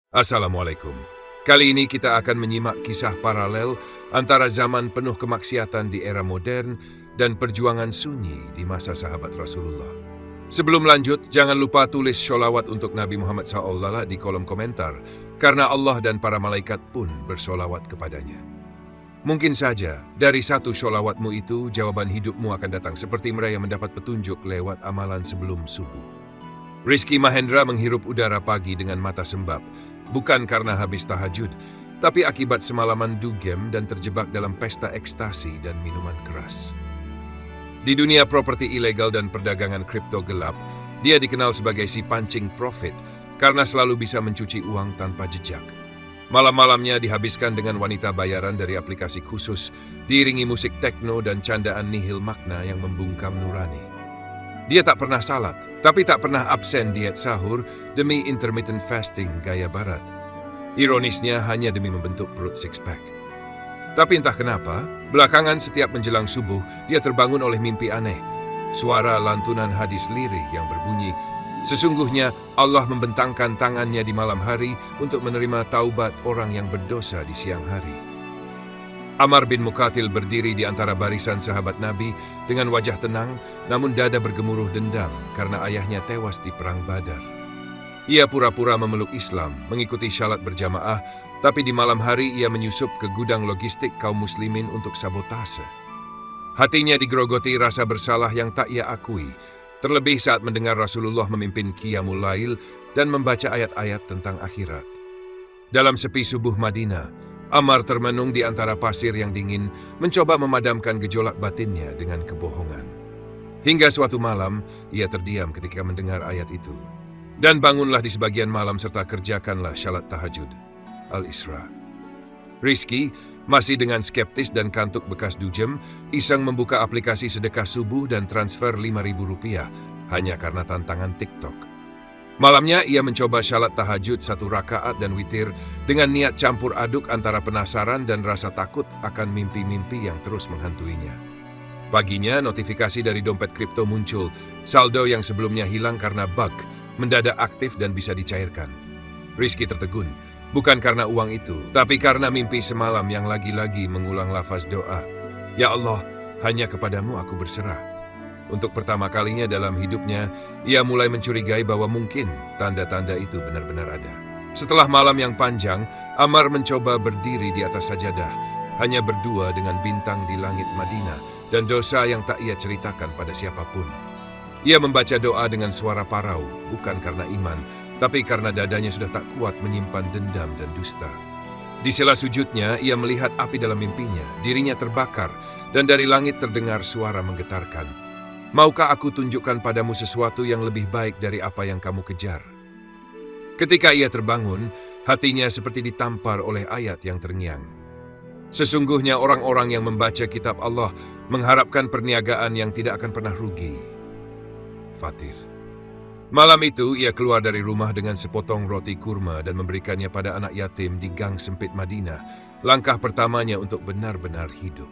Assalamualaikum. Kali ini kita akan menyimak kisah paralel antara zaman penuh kemaksiatan di era modern dan perjuangan sunyi di masa sahabat Rasulullah. Sebelum lanjut, jangan lupa tulis sholawat untuk Nabi Muhammad SAW di kolom komentar, karena Allah dan para malaikat pun bersolawat kepadanya. Mungkin saja, dari satu sholawatmu itu, jawaban hidupmu akan datang seperti mereka mendapat petunjuk lewat amalan sebelum subuh. Rizky Mahendra menghirup udara pagi dengan mata sembab, bukan karena habis tahajud, tapi akibat semalaman dugem dan terjebak dalam pesta ekstasi dan minuman keras. Di dunia properti ilegal dan perdagangan kripto gelap, dia dikenal sebagai si pancing profit karena selalu bisa mencuci uang tanpa jejak. Malam-malamnya dihabiskan dengan wanita bayaran dari aplikasi khusus, diiringi musik tekno dan candaan nihil makna yang membungkam nurani. Dia tak pernah salat, tapi tak pernah absen diet sahur demi intermittent fasting gaya barat. Ironisnya hanya demi membentuk perut six-pack. Tapi entah kenapa, belakangan setiap menjelang subuh, dia terbangun oleh mimpi aneh. Suara lantunan hadis lirik yang berbunyi, "Sesungguhnya Allah membentangkan tangannya di malam hari untuk menerima taubat orang yang berdosa di siang hari." Ammar bin Muqatil berdiri di antara barisan sahabat Nabi dengan wajah tenang, namun dada bergemuruh dendam karena ayahnya tewas di Perang Badar. Ia pura-pura memeluk Islam, mengikuti syalat berjamaah, tapi di malam hari ia menyusup ke gudang logistik kaum muslimin untuk sabotase. Hatinya digerogoti rasa bersalah yang tak ia akui, terlebih saat mendengar Rasulullah memimpin Qiyamul Lail dan membaca ayat-ayat tentang akhirat. Dalam sepi subuh Madinah, Ammar termenung di antara pasir yang dingin, mencoba memadamkan gejolak batinnya dengan kebohongan. Hingga suatu malam, ia terdiam ketika mendengar ayat itu. Dan bangunlah di sebagian malam serta kerjakanlah syalat tahajud. Al-Isra. Rizky, masih dengan skeptis dan kantuk bekas dujem, iseng membuka aplikasi sedekah subuh dan transfer Rp5.000 hanya karena tantangan TikTok. Malamnya ia mencoba syalat tahajud 1 rakaat dan witir dengan niat campur aduk antara penasaran dan rasa takut akan mimpi-mimpi yang terus menghantuinya. Paginya notifikasi dari dompet kripto muncul, saldo yang sebelumnya hilang karena bug, mendadak aktif dan bisa dicairkan. Rizky tertegun, bukan karena uang itu, tapi karena mimpi semalam yang lagi-lagi mengulang lafaz doa. Ya Allah, hanya kepadamu aku berserah. Untuk pertama kalinya dalam hidupnya, ia mulai mencurigai bahwa mungkin tanda-tanda itu benar-benar ada. Setelah malam yang panjang, Ammar mencoba berdiri di atas sajadah, hanya berdua dengan bintang di langit Madinah dan dosa yang tak ia ceritakan pada siapapun. Ia membaca doa dengan suara parau, bukan karena iman, tapi karena dadanya sudah tak kuat menyimpan dendam dan dusta. Di sela sujudnya, ia melihat api dalam mimpinya, dirinya terbakar, dan dari langit terdengar suara menggetarkan. Maukah aku tunjukkan padamu sesuatu yang lebih baik dari apa yang kamu kejar? Ketika ia terbangun, hatinya seperti ditampar oleh ayat yang terngiang. Sesungguhnya orang-orang yang membaca kitab Allah mengharapkan perniagaan yang tidak akan pernah rugi. Fatir. Malam itu ia keluar dari rumah dengan sepotong roti kurma dan memberikannya pada anak yatim di gang sempit Madinah, langkah pertamanya untuk benar-benar hidup.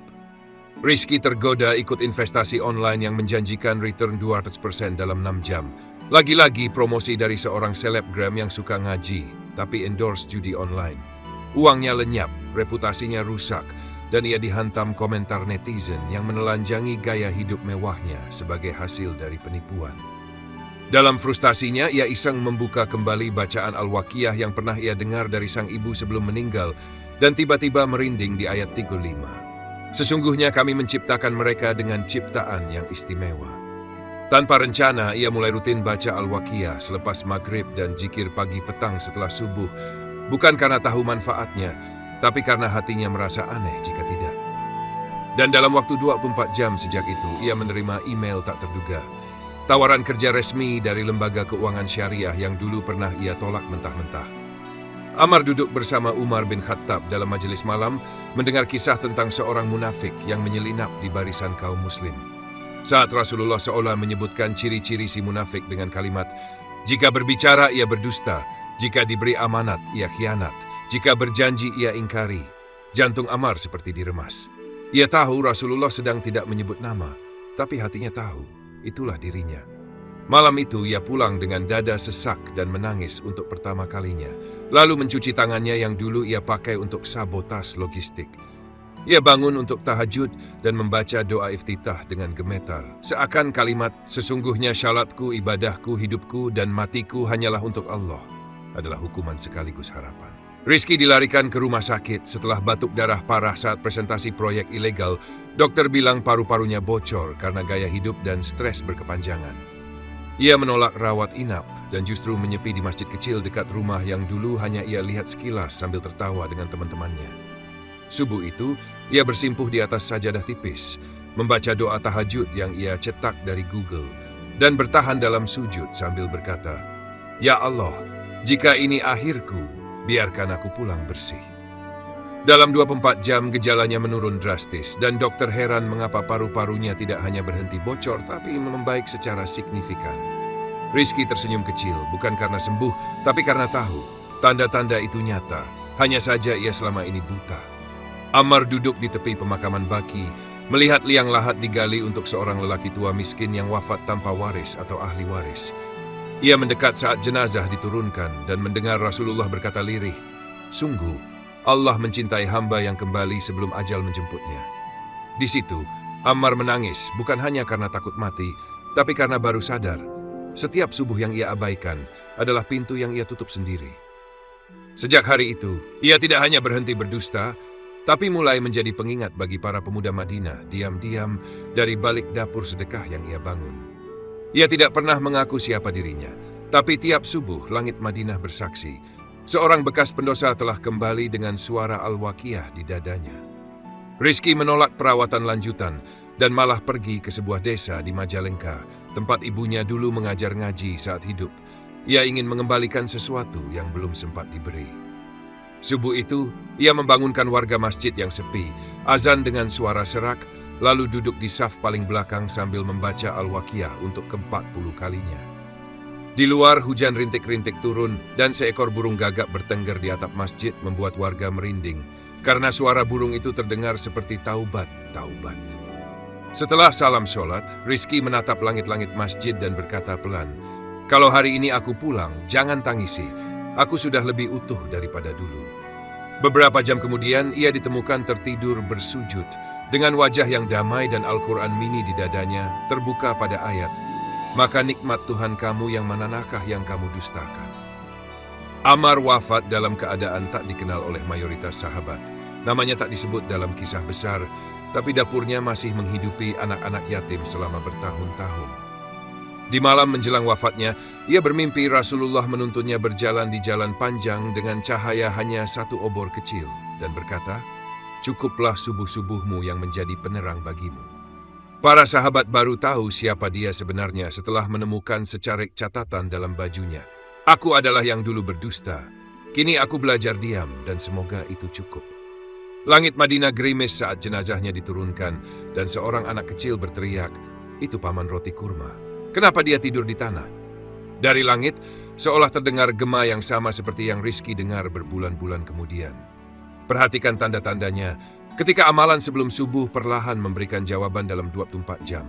Rizky tergoda ikut investasi online yang menjanjikan return 200% dalam 6 jam. Lagi-lagi promosi dari seorang selebgram yang suka ngaji, tapi endorse judi online. Uangnya lenyap, reputasinya rusak, dan ia dihantam komentar netizen yang menelanjangi gaya hidup mewahnya sebagai hasil dari penipuan. Dalam frustasinya, ia iseng membuka kembali bacaan Al-Waqiah yang pernah ia dengar dari sang ibu sebelum meninggal, dan tiba-tiba merinding di ayat 35. Sesungguhnya kami menciptakan mereka dengan ciptaan yang istimewa. Tanpa rencana, ia mulai rutin baca Al-Waqiah selepas maghrib dan zikir pagi petang setelah subuh, bukan karena tahu manfaatnya, tapi karena hatinya merasa aneh jika tidak. Dan dalam waktu 24 jam sejak itu, ia menerima email tak terduga. Tawaran kerja resmi dari lembaga keuangan syariah yang dulu pernah ia tolak mentah-mentah. Ammar duduk bersama Umar bin Khattab dalam majelis malam, mendengar kisah tentang seorang munafik yang menyelinap di barisan kaum muslim. Saat Rasulullah seolah menyebutkan ciri-ciri si munafik dengan kalimat, "Jika berbicara ia berdusta, jika diberi amanat ia khianat, jika berjanji ia ingkari." Jantung Ammar seperti diremas. Ia tahu Rasulullah sedang tidak menyebut nama, tapi hatinya tahu, itulah dirinya. Malam itu ia pulang dengan dada sesak dan menangis untuk pertama kalinya, lalu mencuci tangannya yang dulu ia pakai untuk sabotas logistik. Ia bangun untuk tahajud dan membaca doa iftitah dengan gemetar. Seakan kalimat, sesungguhnya syalatku, ibadahku, hidupku, dan matiku hanyalah untuk Allah, adalah hukuman sekaligus harapan. Rizky dilarikan ke rumah sakit setelah batuk darah parah saat presentasi proyek ilegal. Dokter bilang paru-parunya bocor karena gaya hidup dan stres berkepanjangan. Ia menolak rawat inap dan justru menyepi di masjid kecil dekat rumah yang dulu hanya ia lihat sekilas sambil tertawa dengan teman-temannya. Subuh itu, ia bersimpuh di atas sajadah tipis, membaca doa tahajud yang ia cetak dari Google, dan bertahan dalam sujud sambil berkata, "Ya Allah, jika ini akhirku, biarkan aku pulang bersih." Dalam 24 jam gejalanya menurun drastis dan dokter heran mengapa paru-parunya tidak hanya berhenti bocor tapi membaik secara signifikan. Rizky tersenyum kecil, bukan karena sembuh, tapi karena tahu tanda-tanda itu nyata, hanya saja ia selama ini buta. Ammar duduk di tepi pemakaman baki, melihat liang lahat digali untuk seorang lelaki tua miskin yang wafat tanpa waris atau ahli waris. Ia mendekat saat jenazah diturunkan dan mendengar Rasulullah berkata lirih, "Sungguh, Allah mencintai hamba yang kembali sebelum ajal menjemputnya." Di situ, Ammar menangis bukan hanya karena takut mati, tapi karena baru sadar, setiap subuh yang ia abaikan adalah pintu yang ia tutup sendiri. Sejak hari itu, ia tidak hanya berhenti berdusta, tapi mulai menjadi pengingat bagi para pemuda Madinah diam-diam dari balik dapur sedekah yang ia bangun. Ia tidak pernah mengaku siapa dirinya, tapi tiap subuh langit Madinah bersaksi, seorang bekas pendosa telah kembali dengan suara Al-Waqiyah di dadanya. Rizky menolak perawatan lanjutan dan malah pergi ke sebuah desa di Majalengka, tempat ibunya dulu mengajar ngaji saat hidup. Ia ingin mengembalikan sesuatu yang belum sempat diberi. Subuh itu, ia membangunkan warga masjid yang sepi, azan dengan suara serak, lalu duduk di saf paling belakang sambil membaca Al-Waqiyah untuk ke-40 kalinya. Di luar, hujan rintik-rintik turun dan seekor burung gagak bertengger di atap masjid membuat warga merinding, karena suara burung itu terdengar seperti taubat, taubat. Setelah salam sholat, Rizky menatap langit-langit masjid dan berkata pelan, "Kalau hari ini aku pulang, jangan tangisi. Aku sudah lebih utuh daripada dulu." Beberapa jam kemudian, ia ditemukan tertidur bersujud, dengan wajah yang damai dan Al-Quran mini di dadanya, terbuka pada ayat, "Maka nikmat Tuhan kamu yang manakah yang kamu dustakan." Ammar wafat dalam keadaan tak dikenal oleh mayoritas sahabat. Namanya tak disebut dalam kisah besar, tapi dapurnya masih menghidupi anak-anak yatim selama bertahun-tahun. Di malam menjelang wafatnya, ia bermimpi Rasulullah menuntunnya berjalan di jalan panjang dengan cahaya hanya satu obor kecil dan berkata, "Cukuplah subuh-subuhmu yang menjadi penerang bagimu." Para sahabat baru tahu siapa dia sebenarnya setelah menemukan secarik catatan dalam bajunya. "Aku adalah yang dulu berdusta. Kini aku belajar diam dan semoga itu cukup." Langit Madinah gerimis saat jenazahnya diturunkan dan seorang anak kecil berteriak, "Itu paman roti kurma. Kenapa dia tidur di tanah?" Dari langit, seolah terdengar gema yang sama seperti yang Rizky dengar berbulan-bulan kemudian. Perhatikan tanda-tandanya, ketika amalan sebelum subuh perlahan memberikan jawaban dalam 24 jam.